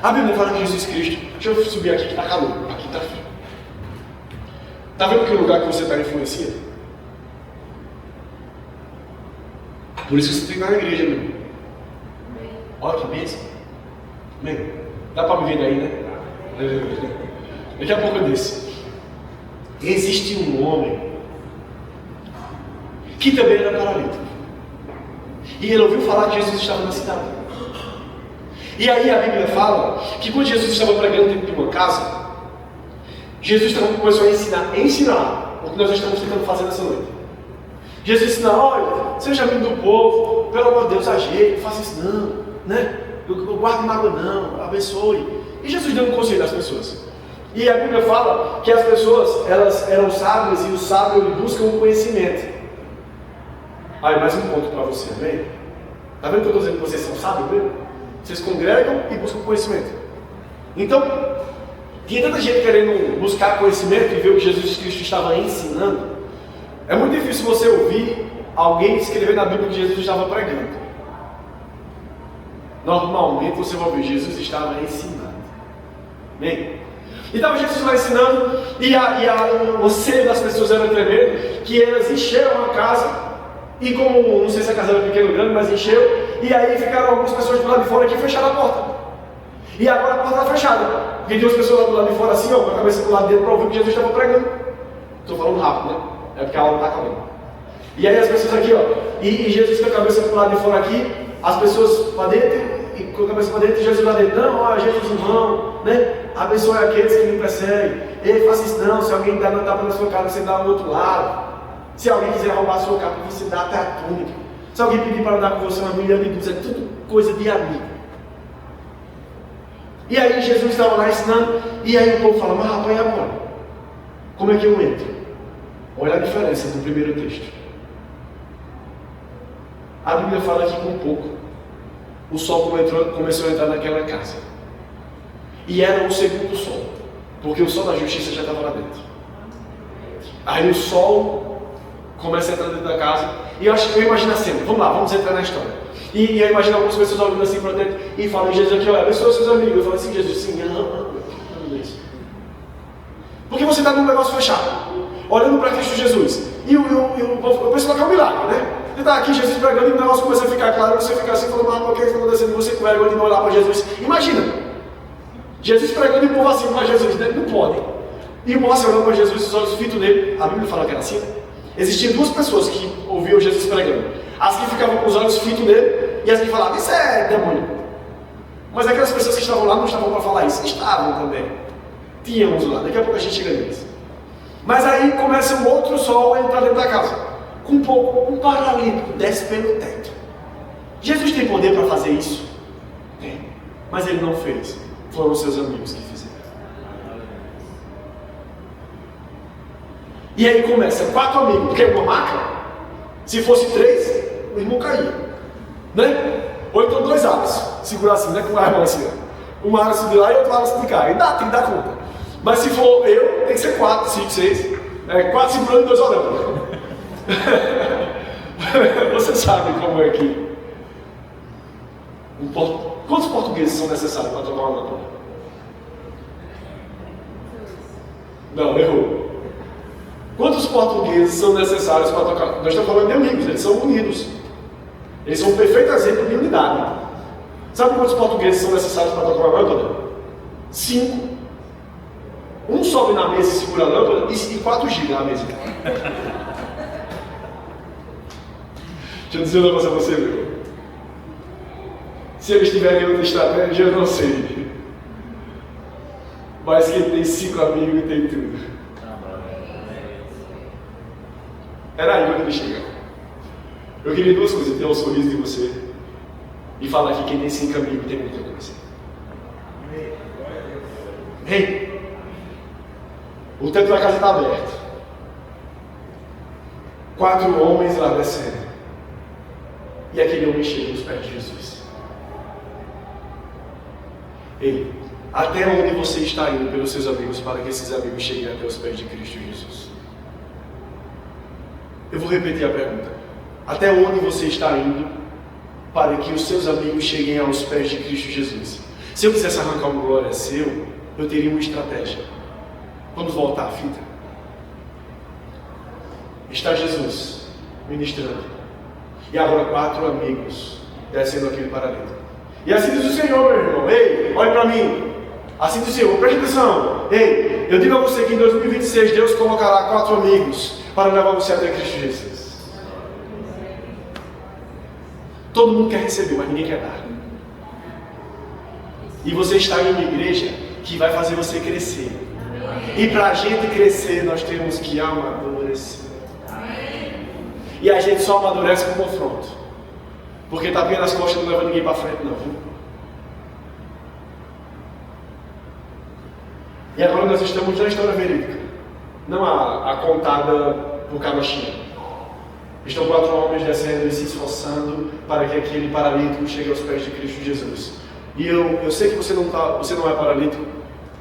a Bíblia fala que Jesus Cristo, deixa eu subir aqui que está calor, aqui está frio. Está vendo que o lugar que você está influencia? Por isso que você tem que ir na igreja, meu. Olha que bênção. Amém? Dá para me ver daí, né? Daqui a pouco eu disse. Existe um homem que também era paralítico. E ele ouviu falar que Jesus estava na cidade. E aí a Bíblia fala que quando Jesus estava pregando dentro de uma casa, Jesus começou a ensinar o que nós estamos tentando fazer nessa noite. Jesus ensina: olha, seja amigo do povo, pelo amor de Deus, ajeite, não faça isso não, né? Guarde mágoa não, abençoe. E Jesus deu um conselho às pessoas. E a Bíblia fala que as pessoas, elas eram sábias, e o sábio ele busca o conhecimento. Aí mais um ponto para você, amém? Está vendo que eu estou dizendo que vocês são sábios mesmo? Vocês congregam e buscam conhecimento. Então, tinha tanta gente querendo buscar conhecimento e ver o que Jesus Cristo estava ensinando. É muito difícil você ouvir alguém escrever na Bíblia que Jesus estava pregando. Normalmente você vai ouvir: Jesus estava ensinando. Amém? E estava Jesus lá ensinando, e o seio das pessoas era tremendo, que elas encheram a casa, e como, não sei se a casa era pequena ou grande, mas encheu, e aí ficaram algumas pessoas do lado de fora que fecharam a porta. E agora a porta está fechada, porque tinha umas pessoas lá do lado de fora assim, ó, com a cabeça do lado de dentro para ouvir o que Jesus estava pregando. Estou falando rápido, né? É porque a aula está acabando. E aí as pessoas aqui, ó, e Jesus com a cabeça do lado de fora aqui, as pessoas para dentro, e com a cabeça para dentro, e Jesus lá dentro: não, ó, Jesus irmão, né? Abençoe aqueles que me perseguem. Ei, faça isso não. Se alguém dá uma tapa na sua cara, você dá no outro lado. Se alguém quiser roubar a sua capa, você dá até a túnica. Se alguém pedir para andar com você uma milhão de dúvidas, é tudo coisa de amigo. E aí Jesus estava lá ensinando, e aí o povo fala: mas rapaz, agora, como é que eu entro? Olha a diferença do primeiro texto. A Bíblia fala que com pouco o sol começou a entrar naquela casa. E era o segundo sol, porque o sol da justiça já estava lá dentro. Aí o sol começa a entrar dentro da casa, e eu imagino a cena. Vamos lá, vamos entrar na história. E eu imagino algumas pessoas olhando assim para dentro e falam: Jesus aqui, olha, abençoa seus amigos. Eu falo assim: Jesus, sim, não isso. Porque você está num negócio fechado, olhando para Cristo Jesus. E eu penso que é um milagre, né? Você está aqui, Jesus pregando, e o negócio começa a ficar claro, você fica assim, falando: mas por que está acontecendo? E você com vergonha de não olhar para Jesus. Imagina! Jesus pregando e o povo assim para Jesus, né? Não pode. E o povo assim olhando para Jesus, os olhos fitos nele. A Bíblia fala que era assim. Existiam duas pessoas que ouviam Jesus pregando: as que ficavam com os olhos fitos nele, e as que falavam: isso é demônio. Mas aquelas pessoas que estavam lá não estavam para falar isso, estavam também. Tínhamos lá, daqui a pouco a gente chega neles. Mas aí começa um outro sol a entrar dentro da casa. Com um paralítico desce pelo teto. Jesus tem poder para fazer isso? Tem. Mas ele não fez. Foram seus amigos que fizeram. E aí começa 4 amigos, porque uma maca, se fosse 3, o irmão caía, né? Ou então 2 aros, segurar assim, né? Com a mão assim, ó. Um aro subir lá e outro aro subir cá. E dá, tem que dar conta. Mas se for eu, tem que ser 4, 5, 6. 4 segurando e 2 olhando. Você sabe como é que quantos portugueses são necessários para tocar uma lâmpada? Não, errou. Quantos portugueses são necessários para tocar? Nós estamos falando de amigos, eles são unidos. Eles são um perfeito exemplo de unidade. Sabe quantos portugueses são necessários para tocar uma lâmpada? 5. Um sobe na mesa e segura a lâmpada e 4 giram na mesa. Deixa eu dizer um negócio a você, meu. Se eles tiverem outra estratégia, eu não sei. Mas quem tem 5 amigos tem tudo. Era aí quando ele chegava. Eu queria 2 coisas: ter um sorriso de você e falar que quem tem 5 amigos tem muita coisa. Ei, o teto da casa está aberto. 4 homens lá descendo. E aquele homem chega nos pés de Jesus. Ei, até onde você está indo pelos seus amigos para que esses amigos cheguem até os pés de Cristo Jesus? Eu vou repetir a pergunta. Até onde você está indo para que os seus amigos cheguem aos pés de Cristo Jesus? Se eu quisesse arrancar um glória seu, eu teria uma estratégia. Vamos voltar à fita. Está Jesus ministrando. E agora 4 amigos descendo aquele paralítico. E assim diz o Senhor, meu irmão: ei, olhe para mim. Assim diz o Senhor, preste atenção. Ei, eu digo a você que em 2026 Deus colocará 4 amigos para levar você até Cristo Jesus. Todo mundo quer receber, mas ninguém quer dar. E você está em uma igreja que vai fazer você crescer. E para a gente crescer, nós temos que amadurecer. E a gente só amadurece com confronto. Porque tapinha nas costas não leva ninguém para frente, não. Viu? E agora nós estamos na história verídica. Não a contada por carochinha. Estão 4 homens descendo e se esforçando para que aquele paralítico chegue aos pés de Cristo Jesus. E eu sei que você não é paralítico.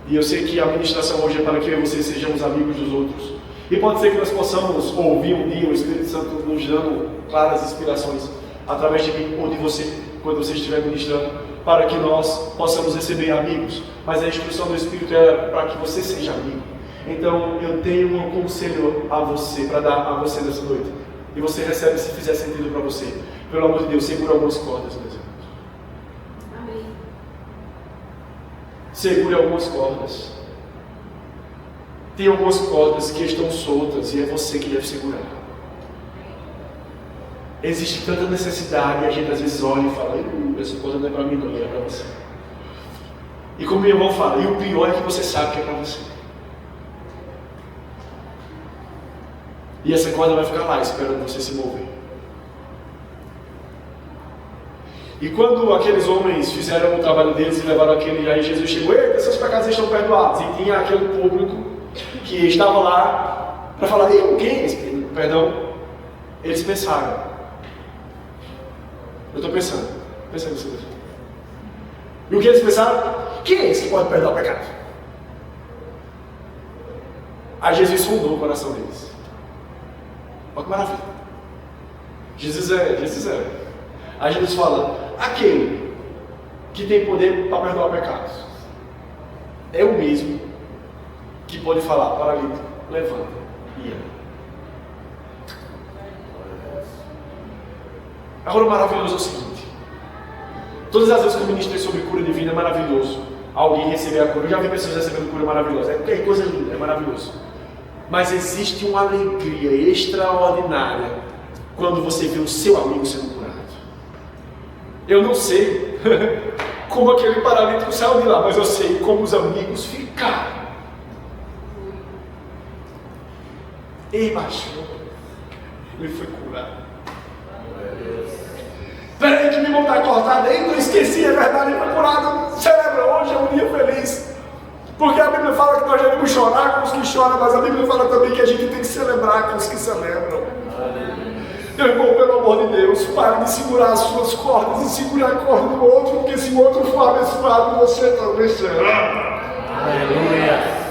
E eu sei que a ministração hoje é para que eu e você sejamos amigos dos outros. E pode ser que nós possamos ouvir um dia o Espírito Santo nos dando claras inspirações através de mim ou de você, quando você estiver ministrando, para que nós possamos receber amigos. Mas a instrução do Espírito é para que você seja amigo. Então eu tenho um conselho a você, para dar a você nessa noite. E você recebe se fizer sentido para você. Pelo amor de Deus, segura algumas cordas, meus irmãos. Amém. Segure algumas cordas. Tem algumas cordas que estão soltas e é você que deve segurar. Existe tanta necessidade e a gente às vezes olha e fala: essa coisa não é para mim, não, é para você. E como meu irmão fala, e o pior é que você sabe que é para você. E essa corda vai ficar lá esperando você se mover. E quando aqueles homens fizeram o trabalho deles e levaram aquele, aí Jesus chegou: eita, seus pecados estão perdoados. E tinha aquele público que estava lá para falar: e quem é esse? Perdão. Eles pensaram. Eu estou pensando nisso. E o que eles pensaram? Quem é esse que pode perdoar o pecado? Aí Jesus sondou o coração deles. Olha que maravilha. Jesus é. Aí Jesus fala: aquele que tem poder para perdoar pecados é o mesmo que pode falar: paralítico, levanta e anda. Agora o maravilhoso é o seguinte: todas as vezes que eu ministrei sobre cura divina é maravilhoso alguém receber a cura. Eu já vi pessoas recebendo cura maravilhosa. É coisa linda, é maravilhoso. Mas existe uma alegria extraordinária quando você vê o seu amigo sendo curado. Eu não sei como aquele paralítico saiu de lá, mas eu sei como os amigos ficaram. Ei, macho, ele foi curado. Peraí que me está cortado aí, não esqueci, é verdade, ele foi curado. Celebra hoje, é um dia feliz. Porque a Bíblia fala que nós devemos chorar com os que choram, mas a Bíblia fala também que a gente tem que celebrar com os que celebram. Meu irmão, pelo amor de Deus, pare de segurar as suas cordas e segure a corda do outro, porque se o outro for abençoado, você também será. Aleluia.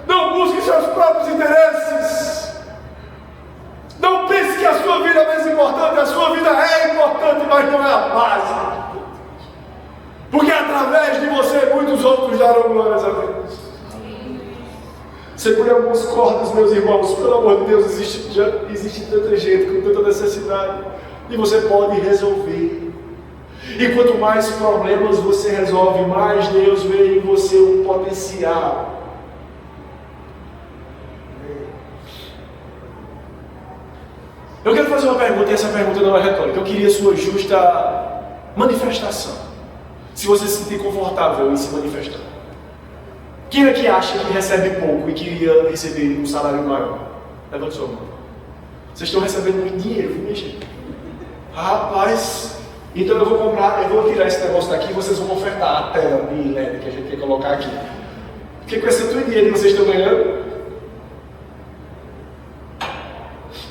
Não busque seus próprios interesses. Não pense que a sua vida é mais importante. A sua vida é importante, mas não é a base. Porque através de você, muitos outros darão glórias a Deus. Segure algumas cordas, meus irmãos. Pelo amor de Deus, existe tanta gente com tanta necessidade. E você pode resolver. E quanto mais problemas você resolve, mais Deus vê em você um potencial. Eu quero fazer uma pergunta, e essa pergunta não é retórica. Eu queria sua justa manifestação. Se você se sentir confortável em se manifestar. Quem é que acha que recebe pouco e queria receber um salário maior? Levante sua mão. Vocês estão recebendo muito dinheiro, viu, minha gente? Rapaz, então eu vou tirar esse negócio daqui e vocês vão ofertar a tela de LED que a gente quer colocar aqui. Porque com esse tanto dinheiro que vocês estão ganhando,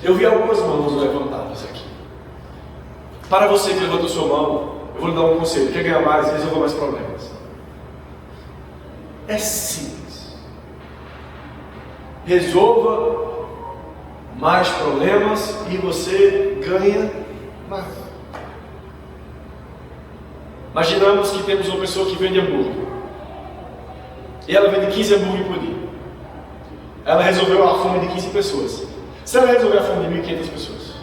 eu vi algumas mãos levantadas aqui. Para você que levantou sua mão, eu vou lhe dar um conselho: quer ganhar mais, resolva mais problemas. É simples. Resolva mais problemas e você ganha mais. Imaginamos que temos uma pessoa que vende hambúrguer. E ela vende 15 hambúrguer por dia. Ela resolveu a fome de 15 pessoas. Se ela resolver a fome de 1.500 pessoas,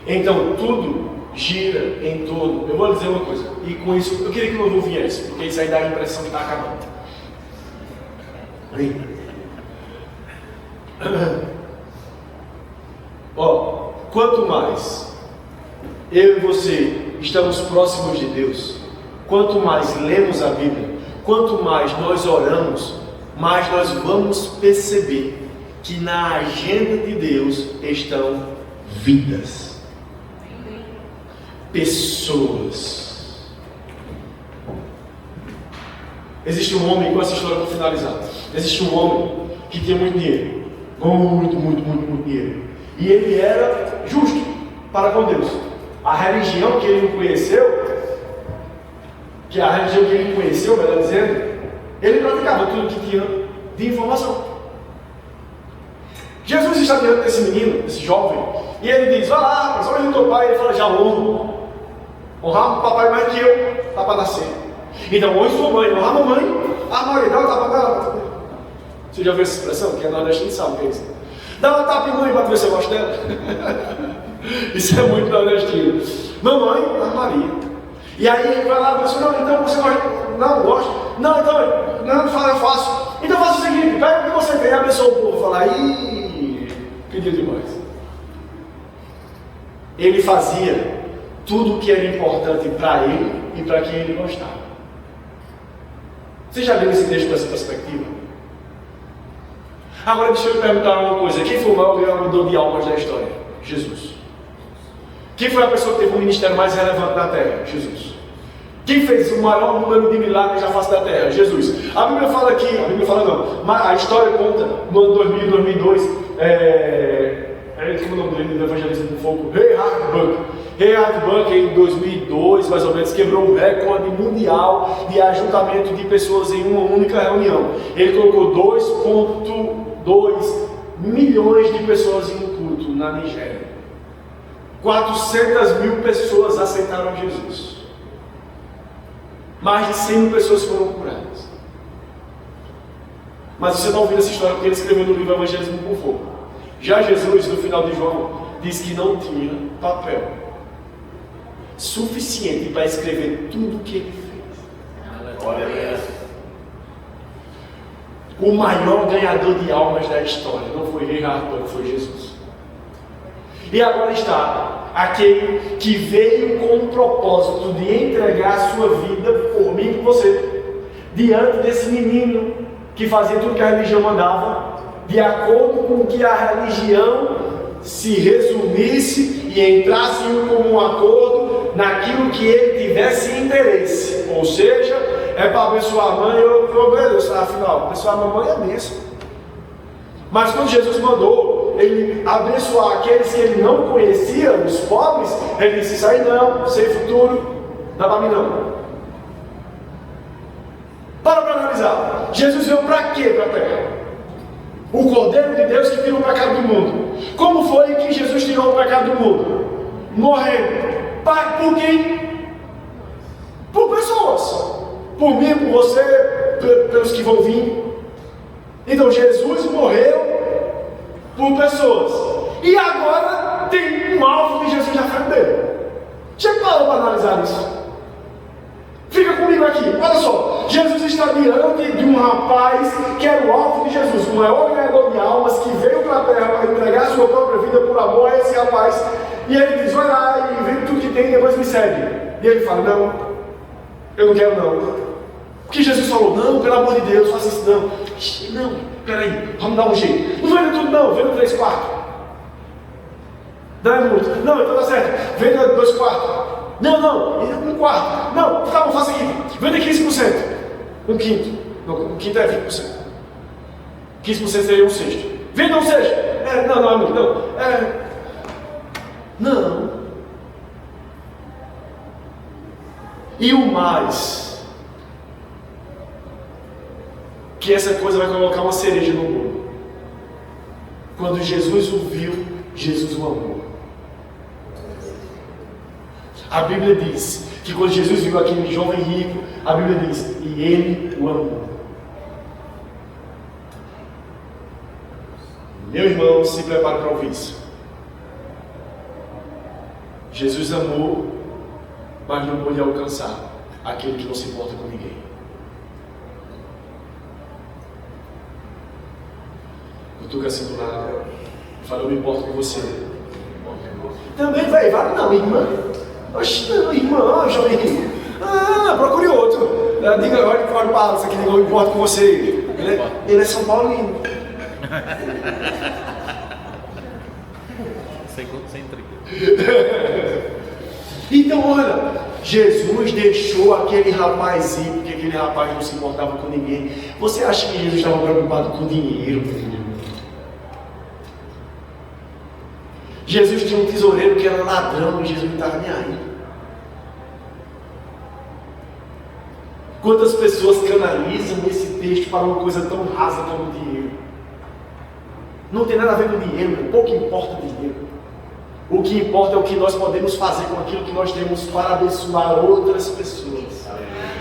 então tudo gira em torno. Eu vou lhe dizer uma coisa, e com isso eu queria que o louvor viesse, porque isso aí dá a impressão que está acabando. Quanto mais eu e você estamos próximos de Deus, quanto mais lemos a Bíblia, quanto mais nós oramos, mais nós vamos perceber que na agenda de Deus estão vidas, pessoas. Existe um homem, com essa história para finalizar, existe um homem que tinha muito dinheiro, muito dinheiro, e ele era justo para com Deus. A religião que ele conheceu, melhor dizendo, ele praticava tudo que tinha de informação. Jesus está diante desse menino, desse jovem, e ele diz: vai lá, rapaz, olha o teu pai. Ele fala: já honro. Honrar o papai mais que eu, está para nascer. Então, honre sua mãe, honrar a mamãe, a maioria dá uma tapa nela. Você já viu essa expressão? Que é nordestino, sabe o que é isso? Dá uma tapa em mãe para ver se você gosta dela. Isso é muito nordestino. Mamãe, a Maria. E aí ele vai lá e diz: não, então você gosta? Não gosta? Não, então, não fala, eu faço. Então faça o seguinte: pega o que você tem, abençoa o povo. Fala: ih, pediu demais. Ele fazia tudo o que era importante para ele e para quem ele gostava. Você já viu esse texto dessa perspectiva? Agora deixa eu lhe perguntar uma coisa: quem foi o maior ganhador de almas da história? Jesus. Quem foi a pessoa que teve o ministério mais relevante na terra? Jesus. Quem fez o maior número de milagres na face da terra? Jesus. A Bíblia fala aqui, mas a história conta no ano 2000, 2002, como é o nome dele do evangelismo do fogo? Reinhard Bunker. Reinhard Bunker, em 2002, mais ou menos, quebrou o recorde mundial de ajuntamento de pessoas em uma única reunião. Ele colocou 2,2 milhões de pessoas em um culto na Nigéria. 400 mil pessoas aceitaram Jesus. Mais de 100 mil pessoas foram curadas. Mas você não ouviu essa história porque ele escreveu no livro Evangelismo com Fogo. Já Jesus, no final de João, diz que não tinha papel suficiente para escrever tudo o que ele fez. Olha, o maior ganhador de almas da história não foi Reinhard Bunker, foi Jesus. E agora está aquele que veio com o propósito de entregar a sua vida por mim e por você, diante desse menino que fazia tudo que a religião mandava, de acordo com que a religião se resumisse e entrasse em um acordo naquilo que ele tivesse interesse. Ou seja, é para abençoar a mãe, afinal, abençoar a mamãe é bênção. Mas quando Jesus mandou ele abençoar aqueles que ele não conhecia, os pobres, ele disse: isso aí não, sem futuro, não dá para mim não. Para analisar, Jesus veio para quê para a terra? O Cordeiro de Deus que tirou o pecado do mundo. Como foi que Jesus tirou o pecado do mundo? Morrendo. Por quem? Por pessoas. Por mim, por você, pelos que vão vir. Então Jesus morreu por pessoas. E agora tem um alvo de Jesus na frente dele. Já parou para analisar isso? Fica comigo aqui, olha só. Jesus está diante de um rapaz que era o alvo de Jesus, o maior ganhador de almas, que veio para a terra para entregar a sua própria vida por amor a esse rapaz. E ele diz: vai lá e vende tudo que tem e depois me segue. E ele fala: não, eu não quero não. Porque Jesus falou: não, pelo amor de Deus, faça isso não. Não, peraí, vamos dar um jeito. Não vende tudo não, vende 3 quartos. Não é muito. Não, então tá certo, vende 2 quartos. Não, 1 quarto. Não, tá bom, faça aqui. Vende 15%. 1/5. Não, 1/5 é 20%. 15% seria 1/6. Venda 1/6. Não, amigo, não. Não. E o mais, que essa coisa vai colocar uma cereja no bolo. Quando Jesus o viu, Jesus o amou. A Bíblia diz que quando Jesus viu aquele jovem rico, a Bíblia diz: e ele o amou. Meu irmão, se prepare para ouvir isso. Jesus amou, mas não pôde alcançar aquele que não se importa com ninguém. Cutuca assim do lado, fala: eu me importo com você, Também, velho, vale não, irmã. Oxe, não, irmã, jovem. Procure outro. Diga, olha para isso aqui, não importa com você. Ele é São Paulino. Sem trigo. Então, olha, Jesus deixou aquele rapaz ir, porque aquele rapaz não se importava com ninguém. Você acha que Jesus estava preocupado com dinheiro, filho? Jesus tinha um tesoureiro que era ladrão e Jesus não estava nem aí. Quantas pessoas canalizam esse texto para uma coisa tão rasa como dinheiro? Não tem nada a ver com dinheiro, pouco importa dinheiro. O que importa é o que nós podemos fazer com aquilo que nós temos para abençoar outras pessoas.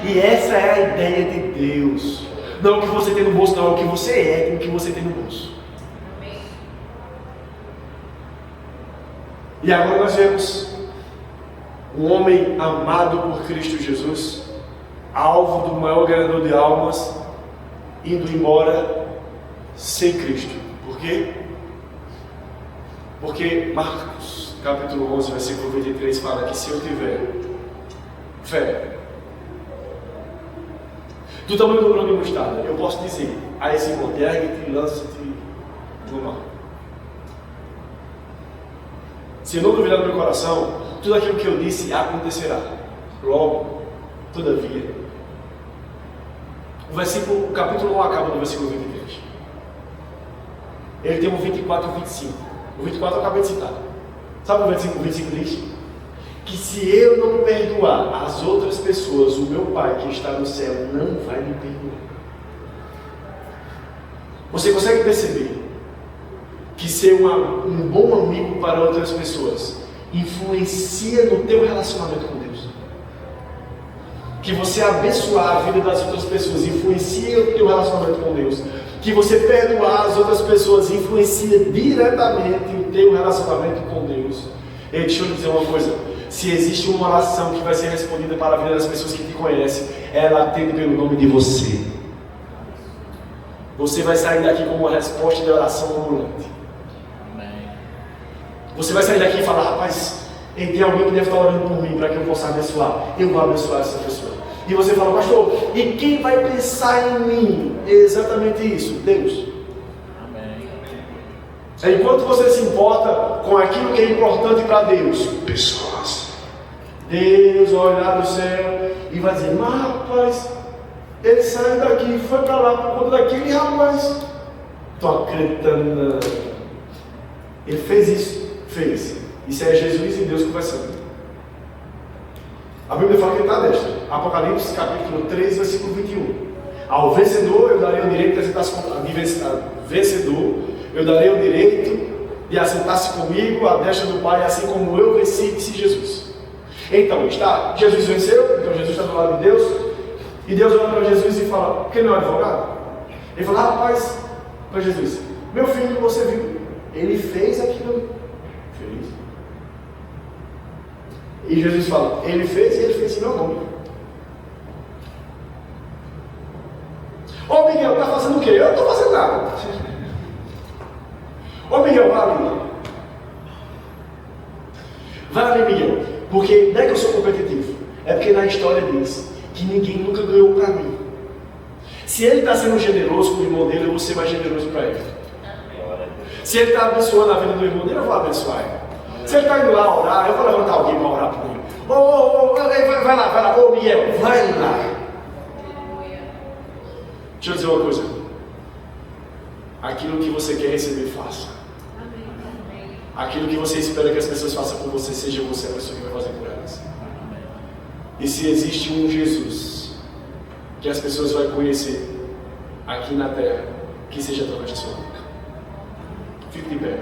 E essa é a ideia de Deus. Não é o que você tem no bolso, não é o que você é com o que você tem no bolso. E agora nós vemos um homem amado por Cristo Jesus, alvo do maior ganhador de almas, indo embora sem Cristo. Por quê? Porque Marcos, capítulo 11, versículo 23, fala que se eu tiver fé do tamanho do grão de mostarda, eu posso dizer a esse monte, ergue-te e lança-te no mar. Se eu não duvidar no meu coração, tudo aquilo que eu disse acontecerá. Logo, todavia, o capítulo 1 acaba no versículo 23. Ele tem um 24 e 25. O 24 eu acabei de citar. Sabe o versículo 25 diz? Que se eu não perdoar as outras pessoas, o meu Pai que está no céu não vai me perdoar. Você consegue perceber que ser um bom amigo para outras pessoas influencia no teu relacionamento com Deus? Que você abençoar a vida das outras pessoas influencia o teu relacionamento com Deus? Que você perdoar as outras pessoas influencia diretamente o teu relacionamento com Deus? E deixa eu dizer uma coisa: se existe uma oração que vai ser respondida para a vida das pessoas que te conhecem, ela atende pelo nome de você. Você vai sair daqui com uma resposta de oração ambulante. Você vai sair daqui e falar: rapaz, tem alguém que deve estar orando por mim para que eu possa abençoar. Eu vou abençoar essa pessoa. E você fala: pastor, e quem vai pensar em mim? É exatamente isso, Deus. Amém. Enquanto você se importa com aquilo que é importante para Deus, pessoas. Deus vai olhar do céu e vai dizer: mas rapaz, ele saiu daqui, foi para lá por conta daquele rapaz. Estou acreditando. Ele fez isso. Fez. Isso é Jesus e Deus conversando. A Bíblia fala que ele está à destra. Apocalipse capítulo 3, versículo 21. Ao vencedor eu darei o direito de assentar-se de assentar-se comigo à destra do Pai, assim como eu venci, disse Jesus. Então, Jesus venceu, então Jesus está do lado de Deus, e Deus olha para Jesus e fala: por que não é advogado? Ele fala: rapaz, para Jesus, meu filho, você viu, ele fez aquilo. Fez. E Jesus fala: ele fez e ele fez em meu nome. Ô Miguel, está fazendo o quê? Eu não estou fazendo nada. Ô Miguel, vai ali. Vai ali, Miguel. Porque não é que eu sou competitivo, é porque na história diz que ninguém nunca ganhou para mim. Se ele está sendo generoso com o irmão dele, eu vou ser mais generoso para ele. Se ele está abençoando a vida do irmão dele, eu vou abençoar ele. Se ele está indo lá orar, eu vou levantar alguém para orar por ele. Vai lá, ô Miguel, vai lá. Deixa eu dizer uma coisa: aquilo que você quer receber, faça. Aquilo que você espera que as pessoas façam por você, seja você a pessoa que vai fazer por elas. E se existe um Jesus que as pessoas vão conhecer aqui na terra, que seja através da sua boca. Fique de pé.